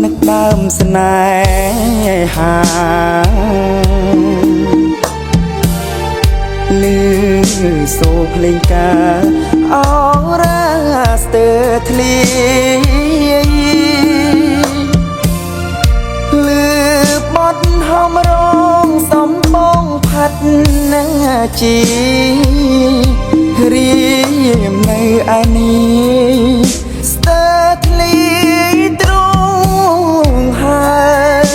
នឹកដើមស្នេហាលឺសូរភ្លេងការអរ៉ាស្ទើរធ្លាលឺបត់ហមរងសំបងផាត់ណាជីរៀមនៅឯនេះស្ទើរធ្លាទ្រង់ហើយ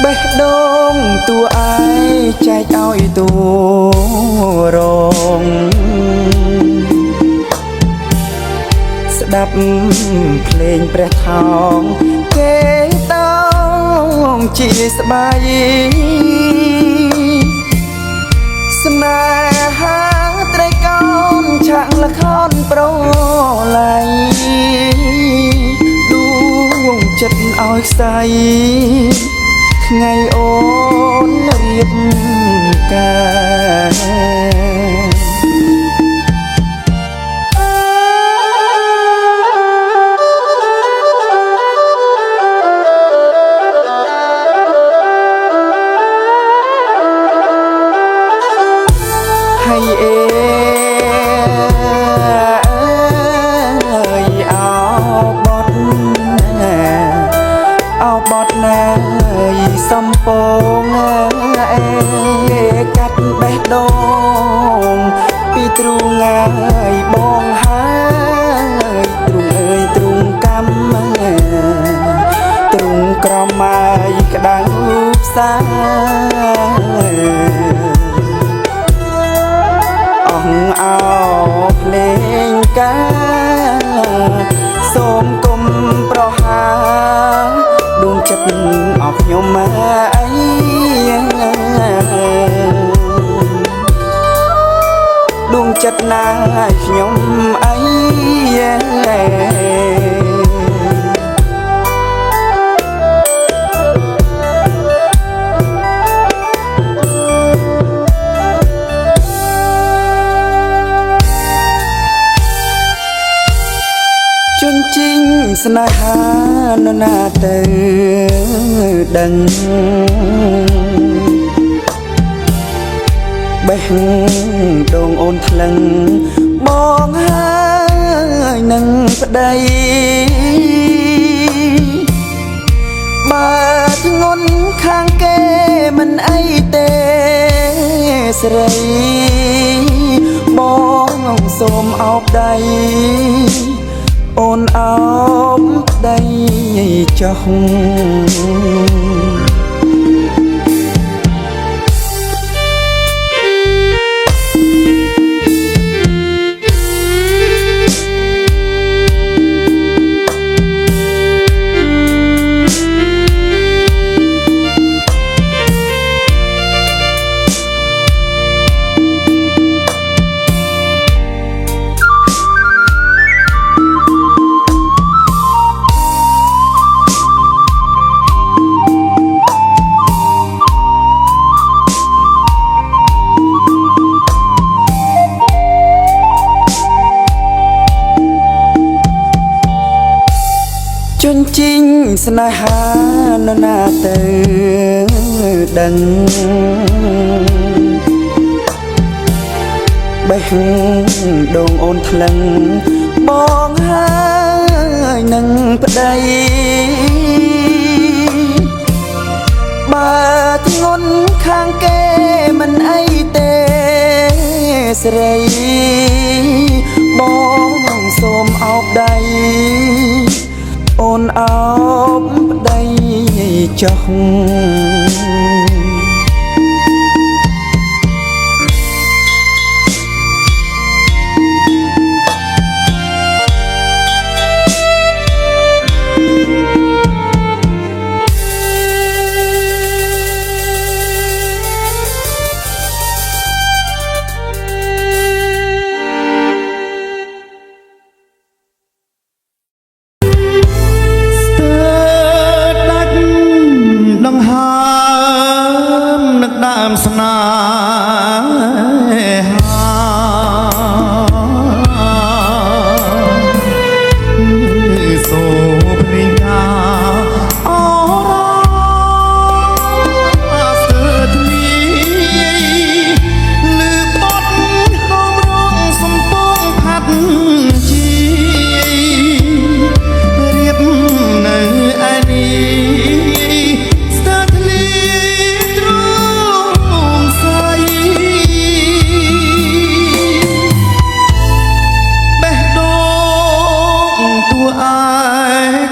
បេះដូងតួឯងចែកឲ្យតួរងស្ដាប់ភ្លេងព្រះថោងគេតោងជាស្បាយស្នេហាត្រីកោនឆាក់ល្ខោនប្រឡ័យដួងចិត្តឲ្យខ្សែថ្ងៃអូនរៀបការហើយអើយអោបត់ណាយសំពងអេកាត់បេះដូងពីទ្រូងងាយបងហើយទ្រូងអើយទ្រូងកម្មទ្រូងក្រម៉ាយក្តៅផ្សាអោភ្លេងការសូមគុំប្រហាដួងចិត្តអស់ខ្ញុំអីដួងចិត្តណាខ្ញុំអីជញ្ជីងស្នេហានរណាទៅដឹងបេះដូងអូនថ្លឹងបងហើយនឹងប្តីបើធ្ងន់ខាងគេមិនអីទេស្រីបងសូមអោបដៃអូនអោបដៃចុះជញ្ជីងស្នេហានរណាទៅដឹងបេះដូងអូនថ្លឹងបងហើយនឹងប្តីបើធ្ងន់ខាងគេមិនអីទេស្រីបងសូមអោបដៃអូនអោបប្តីចុះដង្ហើ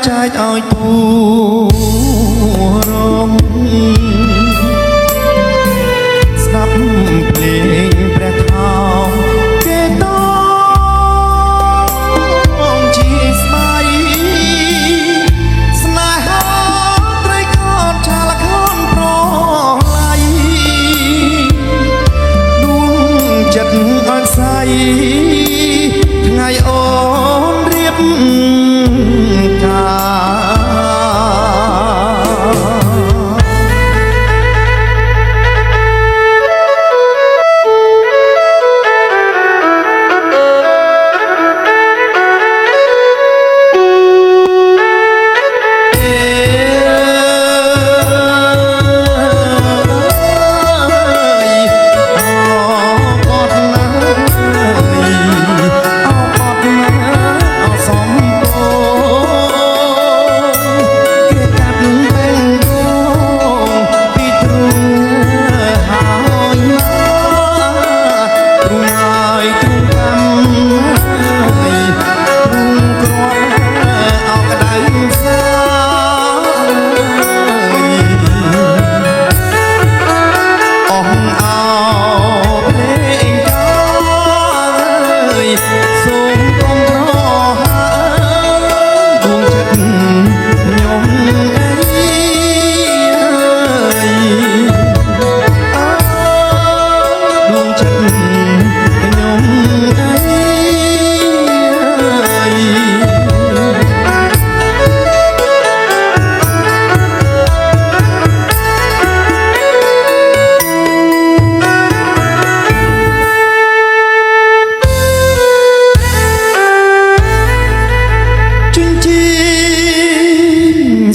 ចែកឲ្យពូរងស្ដាប់ភ្លេងព្រះថោងគេតងជាស្បៃស្នេហាត្រីខោតឆាលខោនប្រឡៃដួងចិត្តអត់ស្អីថ្ងៃអូនរៀបការ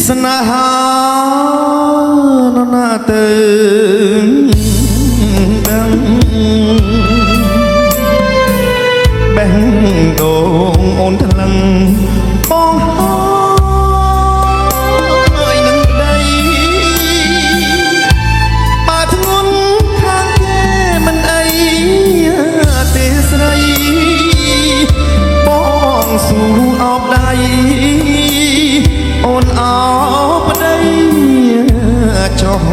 ស្នេហានរណាទៅដឹងបេះដូងអូនថ្លឹងបងហើយនឹងប្តីបើធ្ងន់ខាងគេមិនអីទេស្រីបងស៊ូអបដៃអូនអោប្តីចុះ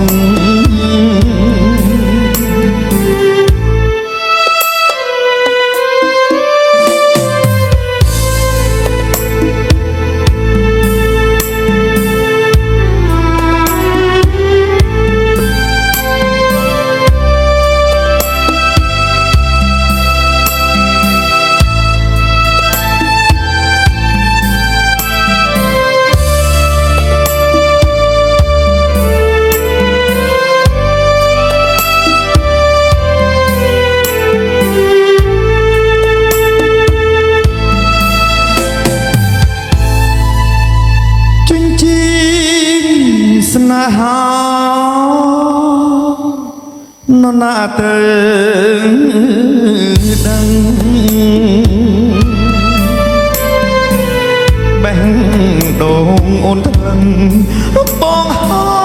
ស្នេហានរណាទៅដឹងបេះដូងអូនថ្លឹងបងហើយ